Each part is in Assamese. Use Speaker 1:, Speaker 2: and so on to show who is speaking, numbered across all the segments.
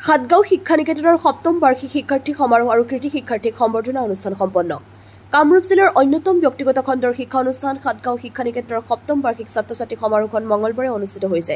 Speaker 1: সাতগাঁও শিক্ষা নিকেতনৰ সপ্তম বাৰ্ষিক শিক্ষাৰ্থী সমাৰোহ আৰু কৃতি শিক্ষাৰ্থীক সম্বৰ্ধনা অনুষ্ঠান সম্পন্ন। কামৰূপ জিলাৰ অন্যতম ব্যক্তিগত খণ্ডৰ শিক্ষা অনুষ্ঠান সাতগাঁও শিক্ষা নিকেতনৰ সপ্তম বাৰ্ষিক ছাত্ৰ-ছাত্ৰী সমাৰোহখন মঙলবাৰে অনুষ্ঠিত হৈছে।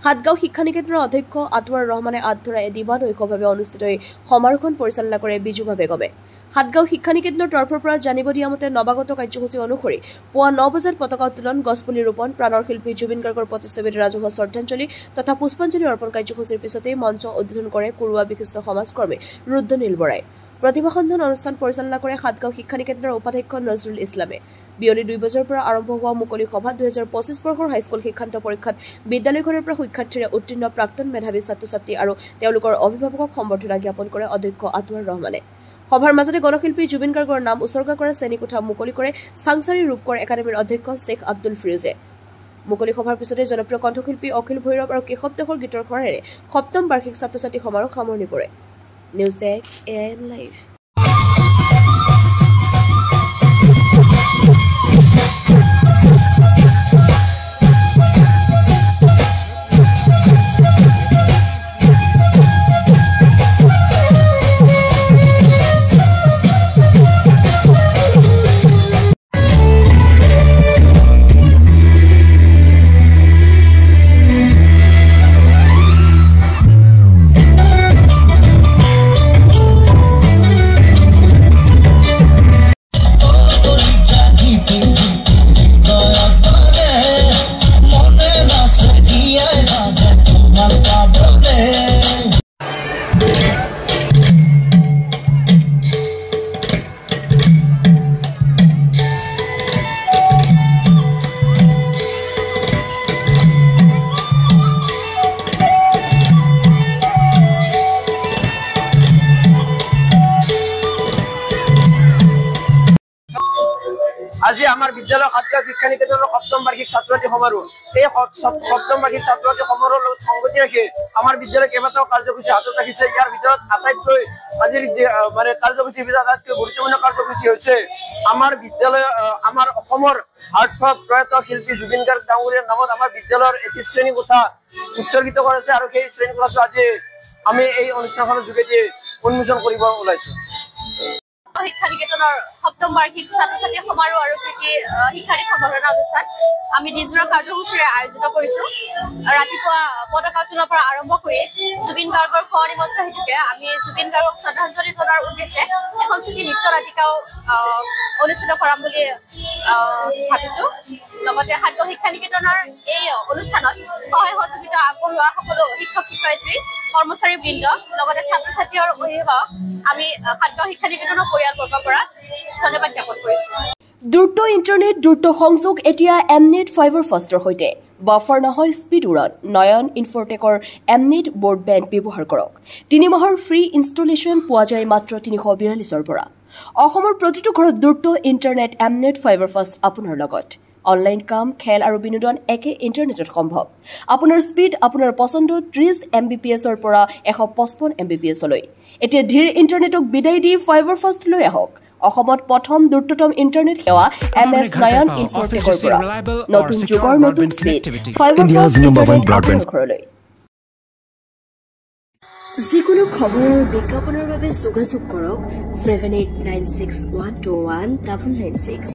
Speaker 1: সাতগাঁও শিক্ষা নিকেতনৰ অধ্যক্ষ আতৱাৰ ৰহমানে আধৰুৱা দিবানৈশভাৱে অনুষ্ঠিত এই সমাৰোহখন পৰিচালনা কৰে বিজুমা বেগমে। সাতগাঁও শিক্ষা নিকেতনৰ তৰফৰ পৰা জানিব দিয়া মতে নৱাগত কাৰ্যসূচী অনুসৰি পুৱা 9 বজাত পতাকা উত্তোলন, গছপুলি ৰোপণ, প্ৰাণৰ শিল্পী জুবিন গাৰ্গৰ প্ৰতিষ্ঠাপিত ৰাজহুৱা শ্ৰদ্ধাঞ্জলি তথা পুষ্পাঞ্জলি অৰ্পণ কাৰ্যসূচীৰ পিছতেই মঞ্চ উদ্বোধন কৰে কুৰুৱা বিশিষ্ট সমাজকৰ্মী ৰুদ্ৰনীল বৰাই। প্ৰতিভাসন্ধান অনুষ্ঠান পৰিচালনা কৰে সাতগাঁও শিক্ষা নিকেতনৰ উপাধ্যক্ষ নজৰুল ইছলামে। বিয়লি 2 বজাৰ পৰা আৰম্ভ হোৱা মুকলি সভাত 2025 বৰ্ষৰ হাইস্কুল শিক্ষান্ত পৰীক্ষাত বিদ্যালয়খনৰ পৰা শিক্ষাৰ্থীৰে উত্তীৰ্ণ প্ৰাক্তন মেধাৱী ছাত্ৰ-ছাত্ৰী আৰু তেওঁলোকৰ অভিভাৱকক সম্বৰ্ধনা জ্ঞাপন কৰে অধ্যক্ষ আতৱাৰ ৰহমানে। সভাৰ মাজতে গণশিল্পী জুবিন গাৰ্গৰ নাম উচৰ্গা কৰা শ্ৰেণীকোঠা মুকলি কৰে চাংচাৰী ৰূপকৰ একাডেমীৰ অধ্যক্ষ শ্বেখ আব্দুল ফিৰোজে। মুকলি সভাৰ পিছতে জনপ্ৰিয় কণ্ঠশিল্পী অখিল ভৈৰৱ আৰু কেশৱ দাসৰ গীতৰ সহায়েৰে সপ্তম বাৰ্ষিক ছাত্ৰ-ছাত্ৰী সমাৰোহ সামৰণি পৰে। News desk AIN live.
Speaker 2: আজি আমাৰ বিদ্যালয় সাতগাঁও শিক্ষা নিকেতনৰ সপ্তম বাৰ্ষিক ছাত্ৰ-ছাত্ৰী সমাৰোহ। এই সপ্তম বাৰ্ষিক ছাত্ৰ-ছাত্ৰী সমাৰোহৰ লগত সংগতি ৰাখি আমাৰ বিদ্যালয়ে কেইবাটাও কাৰ্যসূচী হাতত ৰাখিছে। ইয়াৰ ভিতৰত আটাইতকৈ আজিৰ কাৰ্যসূচীৰ ভিতৰত আটাইতকৈ গুৰুত্বপূৰ্ণ কাৰ্যসূচী হৈছে আমাৰ বিদ্যালয় আমাৰ অসমৰ হাৰ্টথ্ৰব প্ৰয়াত শিল্পী জুবিন গাৰ্গ ডাঙৰীয়াৰ নামত আমাৰ বিদ্যালয়ৰ এটি শ্ৰেণীকোঠা উৎসৰ্গিত কৰিছে আৰু সেই শ্ৰেণীকোঠাটো আজি আমি এই অনুষ্ঠানখনৰ যোগেদি উন্মোচন কৰিব ওলাইছো।
Speaker 3: শিক্ষা নিকেতনৰ সপ্তম বাৰ্ষিক ছাত্ৰ-ছাত্ৰী সমাৰোহ আৰু কৃতি শিক্ষাৰ্থী সম্বৰ্ধনা অনুষ্ঠান আমি দিনজোৰা কাৰ্যসূচীৰে আয়োজিত কৰিছো। ৰাতিপুৱা পতাকা উত্তোলনৰ পৰা আৰম্ভ কৰি জুবিন গাৰ্গৰ সনিমঞ্চ হেতুকে আমি জুবিন গাৰ্গক শ্ৰদ্ধাঞ্জলি জনোৱাৰ উদ্দেশ্যে এখন ছুটি নৃত্য নাটিকাও অনুষ্ঠিত কৰাম বুলি ভাবিছো। লগতে সাতগাঁও শিক্ষা নিকেতনৰ এই অনুষ্ঠানত সহায় সহযোগিতা আগবঢ়োৱা সকলো শিক্ষক শিক্ষয়িত্ৰী কৰ্মচাৰীবৃন্দ লগতে ছাত্ৰ-ছাত্ৰী আৰু অভিভাৱক আমি সাতগাঁও শিক্ষা নিকেতনৰ পৰিয়ালবৰ্গৰ পৰা ধন্যবাদ জ্ঞাপন কৰিছো।
Speaker 1: দ্ৰুত ইণ্টাৰনেট দ্ৰুত সংযোগ এতিয়া এমনেট ফাইবাৰ ফাষ্টৰ সৈতে। বাফাৰ নহয় স্পীড উৰণ। নয়ন ইনফৰটেকৰ এমনেট ব্ৰডবেণ্ড ব্যৱহাৰ কৰক। 3 মাহৰ ফ্ৰী ইনষ্টলেশ্যন পোৱা যায় মাত্ৰ 342ৰ পৰা। অসমৰ প্ৰতিটো ঘৰত দ্ৰুত ইণ্টাৰনেট এমনেট ফাইবাৰ ফাষ্ট আপোনাৰ লগত। অনলাইন কাম, খেল আৰু বিনোদন একে ইণ্টাৰনেটত সম্ভৱ। আপোনাৰ স্পীড আপোনাৰ পচন্দ 30 Mbps-ৰ পৰা 155 Mbps-লৈ। এতিয়া ধীৰ ইণ্টাৰনেটক বিদায় দি ফাইবাৰ ফাষ্ট লৈ আহক। অসমত প্ৰথম দ্ৰুততম ইণ্টাৰনেট সেৱা MS নয়ন ইনফৰটেকৰ পৰা। নতুন যুগৰ নতুন স্পীড ফাইবাৰ ফাষ্ট ঘৰলৈ। যিকোনো খবৰ আৰু বিজ্ঞাপনৰ বাবে যোগাযোগ কৰক 7896121996।